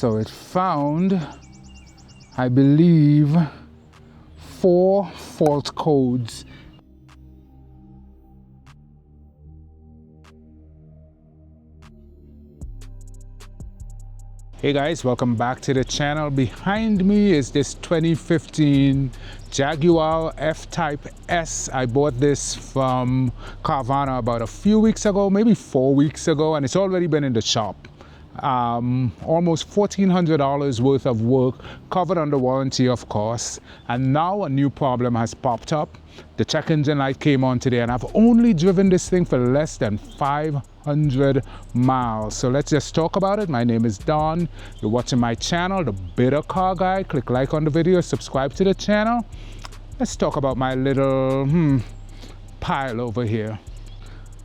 So it found, I believe, 4 fault codes. Hey guys, welcome back to the channel. Behind me is this 2015 Jaguar F-Type S. I bought this from Carvana about a few weeks ago, maybe 4 weeks ago, and it's already been in the shop. Almost $1,400 worth of work, covered under warranty, of course. And now a new problem has popped up. The check engine light came on today, and I've only driven this thing for less than 500 miles. So let's just talk about it. My name is Don. You're watching my channel, The Bitter Car Guy. Click like on the video, subscribe to the channel. Let's talk about my little pile over here.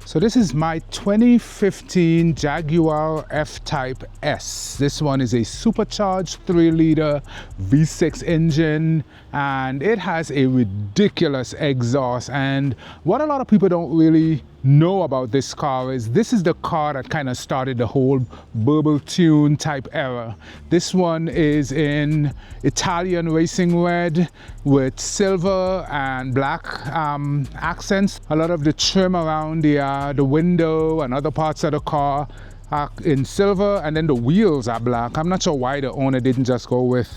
So this is my 2015 Jaguar F-Type S. This one is a supercharged 3-liter V6 engine, and it has a ridiculous exhaust. And what a lot of people don't really know about this car is this is the car that kind of started the whole burble tune type era. This one is in Italian racing red with silver and black accents. A lot of the trim around the window and other parts of the car are in silver, and then the wheels are black. I'm not sure why the owner didn't just go with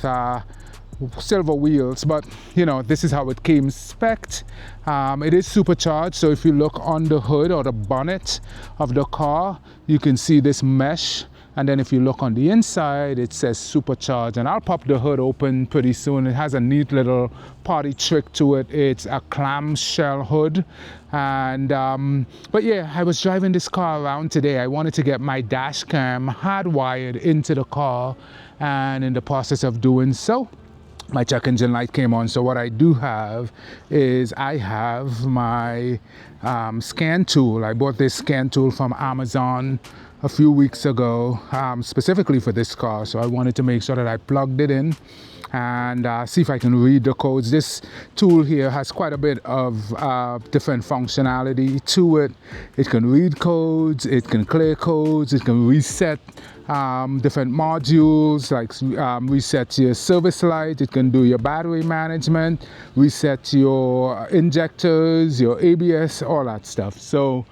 silver wheels, but you know, this is how it came spec'd. It is supercharged, so if you look on the hood or the bonnet of the car, you can see this mesh, and then if you look on the inside, it says supercharged. And I'll pop the hood open pretty soon. It has a neat little party trick to it. It's a clamshell hood. And but yeah, I was driving this car around today. I wanted to get my dash cam hardwired into the car, and in the process of doing so, my check engine light came on. So what I do have is I have my scan tool. I bought this scan tool from Amazon a few weeks ago, specifically for this car. So I wanted to make sure that I plugged it in and see if I can read the codes. This tool here has quite a bit of different functionality to it. It can read codes, it can clear codes, it can reset different modules, like reset your service light. It can do your battery management, reset your injectors, your ABS, all that stuff. So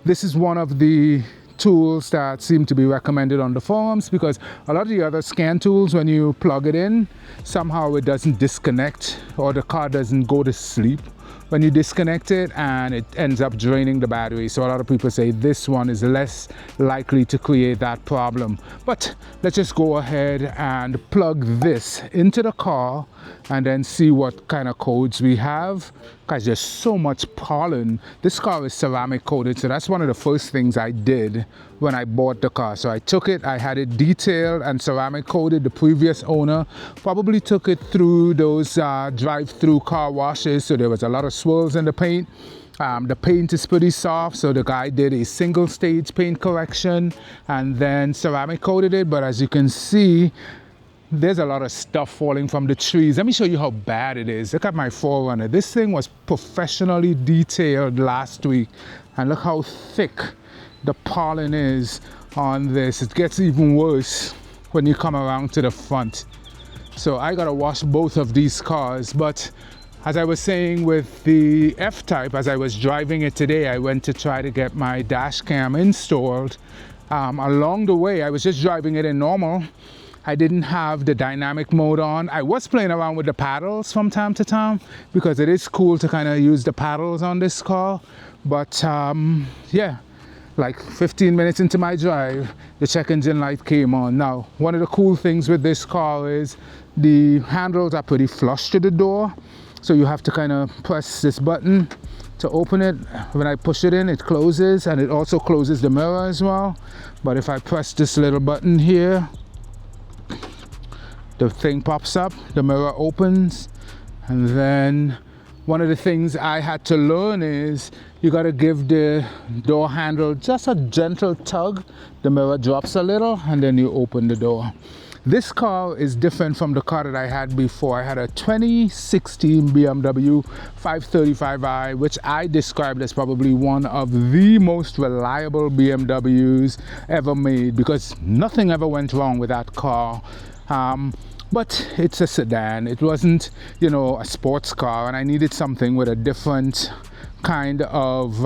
this is one of the tools that seem to be recommended on the forums, because a lot of the other scan tools, when you plug it in, somehow it doesn't disconnect, or the car doesn't go to sleep when you disconnect it, and it ends up draining the battery. So a lot of people say this one is less likely to create that problem. But let's just go ahead and plug this into the car and then see what kind of codes we have, because there's so much pollen. This car is ceramic coated, so that's one of the first things I did when I bought the car. So I took it, I had it detailed and ceramic coated. The previous owner probably took it through those drive-through car washes, so there was a lot of swirls in the paint. The paint is pretty soft, so the guy did a single stage paint correction and then ceramic coated it. But as you can see, there's a lot of stuff falling from the trees. Let me show you how bad it is. Look at my 4Runner. This thing was professionally detailed last week, and look how thick the pollen is on this. It gets even worse when you come around to the front. So I gotta wash both of these cars. But as I was saying with the F-Type, as I was driving it today, I went to try to get my dash cam installed. Along the way, I was just driving it in normal. I didn't have the dynamic mode on. I was playing around with the paddles from time to time, because it is cool to kind of use the paddles on this car. But yeah, like 15 minutes into my drive, the check engine light came on. Now, one of the cool things with this car is the handles are pretty flush to the door. So you have to kind of press this button to open it. When I push it in, it closes, and it also closes the mirror as well. But if I press this little button here, the thing pops up, the mirror opens, and then one of the things I had to learn is you got to give the door handle just a gentle tug. The mirror drops a little, and then you open the door. This car is different from the car that I had before. I had a 2016 BMW 535i, which I described as probably one of the most reliable BMWs ever made, because nothing ever went wrong with that car. But it's a sedan. It wasn't, you know, a sports car, and I needed something with a different kind of,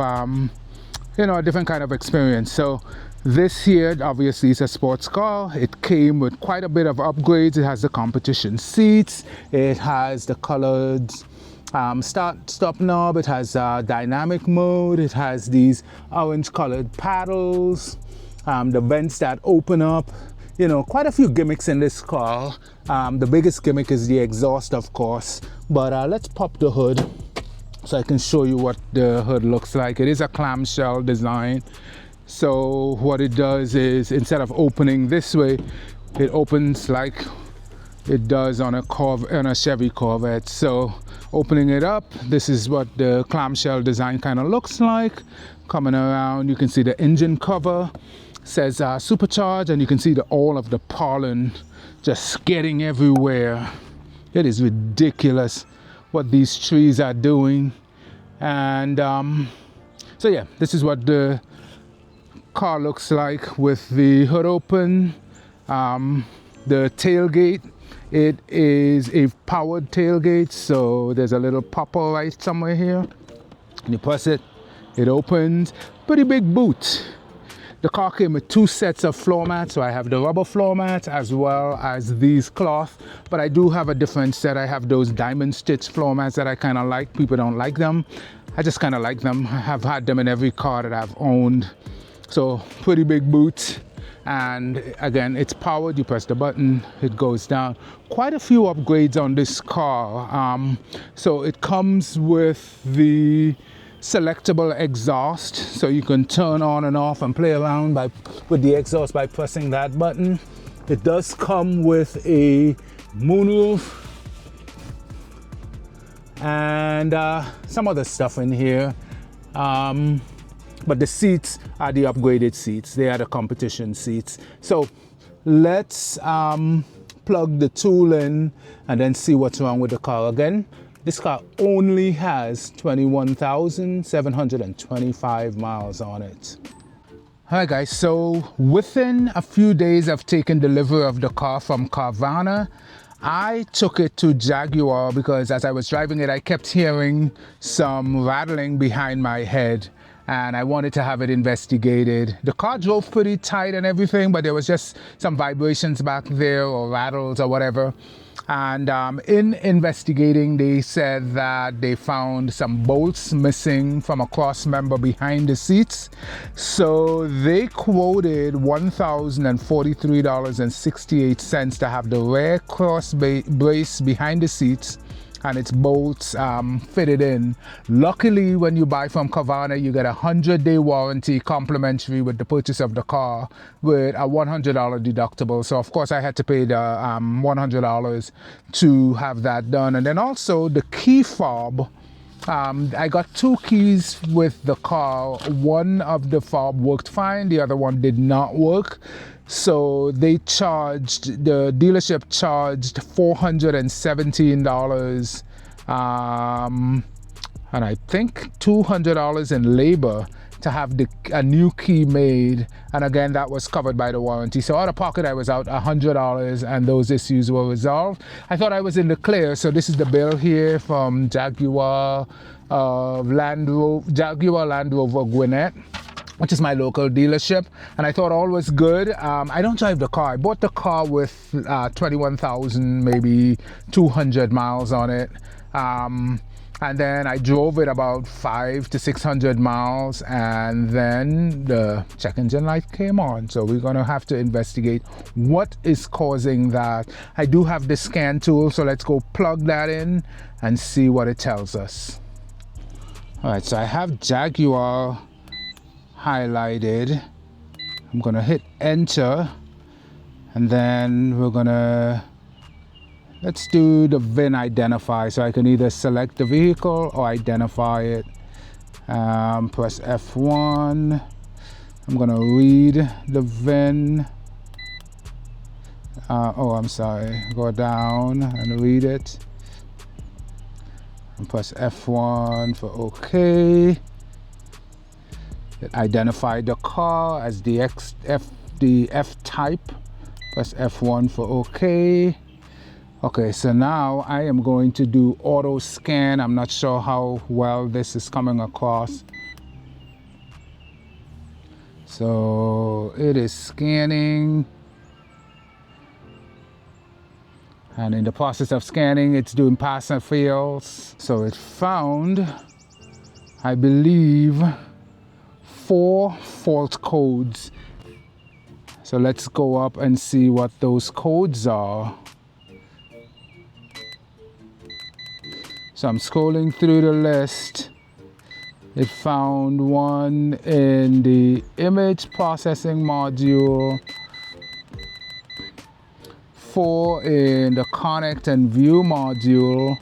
you know, a different kind of experience. So this here obviously is a sports car. It came with quite a bit of upgrades. It has the competition seats. It has the colored start-stop knob. It has dynamic mode. It has these orange colored paddles. The vents that open up. You know, quite a few gimmicks in this car. The biggest gimmick is the exhaust, of course. But let's pop the hood so I can show you what the hood looks like. It is a clamshell design. So what it does is, instead of opening this way, it opens like it does on a Chevy Corvette. So opening it up, this is what the clamshell design kind of looks like. Coming around, you can see the engine cover. Says supercharged, and you can see all of the pollen just getting everywhere. It is ridiculous what these trees are doing. And so yeah, this is what the car looks like with the hood open. The tailgate, it is a powered tailgate, so there's a little popper right somewhere here. And you press it, it opens. Pretty big boot. The car came with 2 sets of floor mats, so I have the rubber floor mats as well as these cloth, but I do have a different set. I have those diamond stitch floor mats that I kind of like. People don't like them. I just kind of like them. I have had them in every car that I've owned. So pretty big boot, and again, it's powered. You press the button, it goes down. Quite a few upgrades on this car. So it comes with the selectable exhaust, so you can turn on and off and play around with the exhaust by pressing that button. It does come with a moonroof and some other stuff in here, but the seats are the upgraded seats. They are the competition seats. So let's plug the tool in and then see what's wrong with the car. Again, this car only has 21,725 miles on it. All right, guys, so within a few days of taking delivery of the car from Carvana, I took it to Jaguar because as I was driving it, I kept hearing some rattling behind my head, and I wanted to have it investigated. The car drove pretty tight and everything, but there was just some vibrations back there or rattles or whatever. And in investigating, they said that they found some bolts missing from a cross member behind the seats. So they quoted $1,043.68 to have the rear cross brace behind the seats and its bolts fitted in. Luckily, when you buy from Carvana, you get a 100-day warranty complimentary with the purchase of the car with a $100 deductible. So of course I had to pay the $100 to have that done. And then also the key fob. I got 2 keys with the car. One of the fob worked fine, the other one did not work. So the dealership charged $417 and I think $200 in labor to have a new key made, and again that was covered by the warranty. So out of pocket I was out $100 and those issues were resolved. I thought I was in the clear. So this is the bill here from Jaguar Land Rover Gwinnett, which is my local dealership, and I thought all was good. I don't drive the car. I bought the car with 21,000, maybe 200 miles on it. And then I drove it about 500 to 600 miles, and then the check engine light came on. So we're gonna have to investigate what is causing that. I do have the scan tool, so let's go plug that in and see what it tells us. All right, so I have Jaguar highlighted. I'm gonna hit enter, and then we're gonna, let's do the VIN identify, so I can either select the vehicle or identify it. Press F1. I'm gonna read the VIN Oh, I'm sorry. Go down and read it. And press F1 for OK. It identified the car as the F-Type. Press F1 for OK. Okay, so now I am going to do auto scan. I'm not sure how well this is coming across. So it is scanning. And in the process of scanning, it's doing pass and fails. So it found, I believe, 4 fault codes. So let's go up and see what those codes are. So I'm scrolling through the list. It found one in the image processing module, 4 in the connect and view module,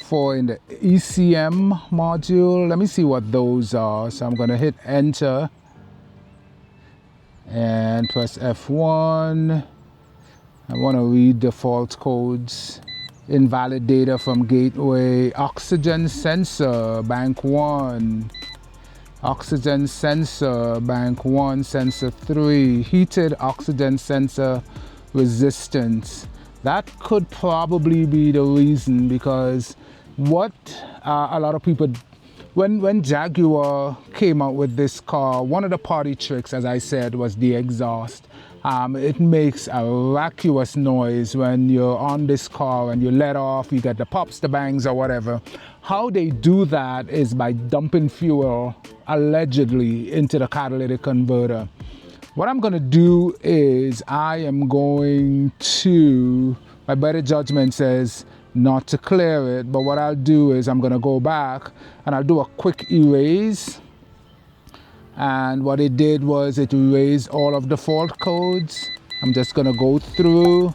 4 in the ECM module. Let me see what those are. So I'm going to hit enter and press F1. I want to read the fault codes. Invalid data from gateway. Oxygen sensor, bank 1. Oxygen sensor, bank 1, sensor 3. Heated oxygen sensor resistance. That could probably be the reason, because what a lot of people, when Jaguar came out with this car, one of the party tricks, as I said, was the exhaust. It makes a vacuous noise when you're on this car and you let off, you get the pops, the bangs, or whatever. How they do that is by dumping fuel, allegedly, into the catalytic converter. What I'm going to do is I am going to, my better judgment says not to clear it, but what I'll do is I'm going to go back and I'll do a quick erase. And what it did was it erased all of the fault codes. I'm just going to go through.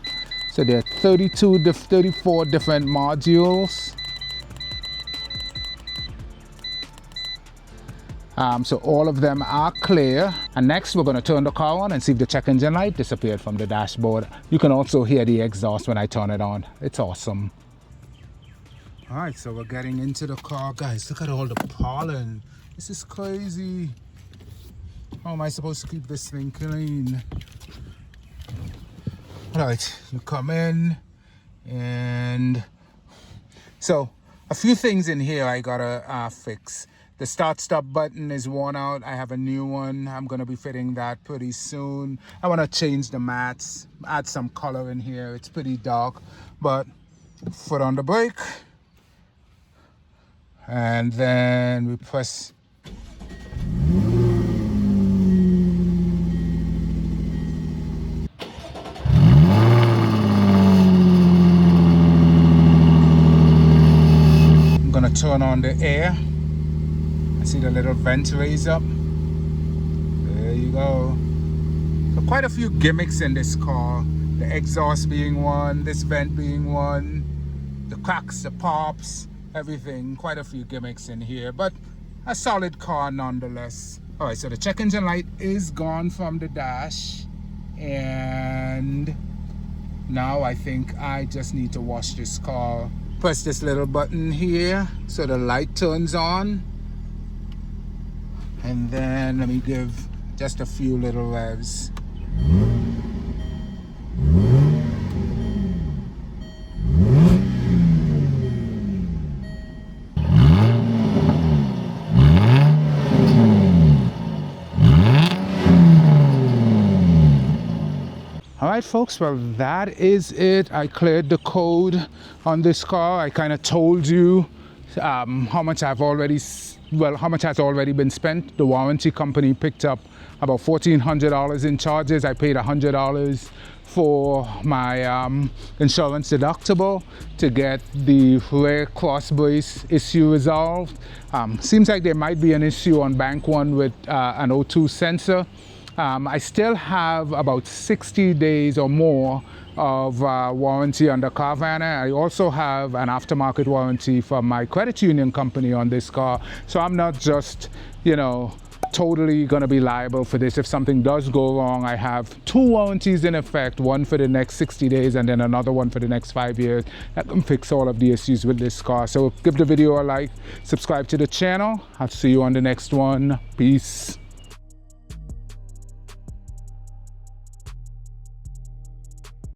So there are 34 different modules. So all of them are clear. And next we're going to turn the car on and see if the check engine light disappeared from the dashboard. You can also hear the exhaust when I turn it on. It's awesome. All right, so we're getting into the car. Guys, look at all the pollen. This is crazy. How am I supposed to keep this thing clean? All right, you come in, and so a few things in here I gotta fix. The start-stop button is worn out. I have a new one. I'm gonna be fitting that pretty soon. I wanna change the mats, add some color in here. It's pretty dark, but foot on the brake, and then we press. Turn on the air. I see the little vent raise up. There you go. So quite a few gimmicks in this car. The exhaust being one, this vent being one, the cracks, the pops, everything. Quite a few gimmicks in here, but a solid car nonetheless. All right, so the check engine light is gone from the dash, and now I think I just need to wash this car. Press this little button here so the light turns on, and then let me give just a few little revs. Alright folks, well that is it. I cleared the code on this car. I kind of told you how much has already been spent. The warranty company picked up about $1,400 in charges. I paid $100 for my insurance deductible to get the rear cross brace issue resolved. Seems like there might be an issue on bank 1 with an O2 sensor. I still have about 60 days or more of warranty on the Carvana. I also have an aftermarket warranty from my credit union company on this car. So I'm not just, you know, totally gonna be liable for this. If something does go wrong, I have 2 warranties in effect, one for the next 60 days and then another one for the next 5 years that can fix all of the issues with this car. So give the video a like, subscribe to the channel. I'll see you on the next one. Peace.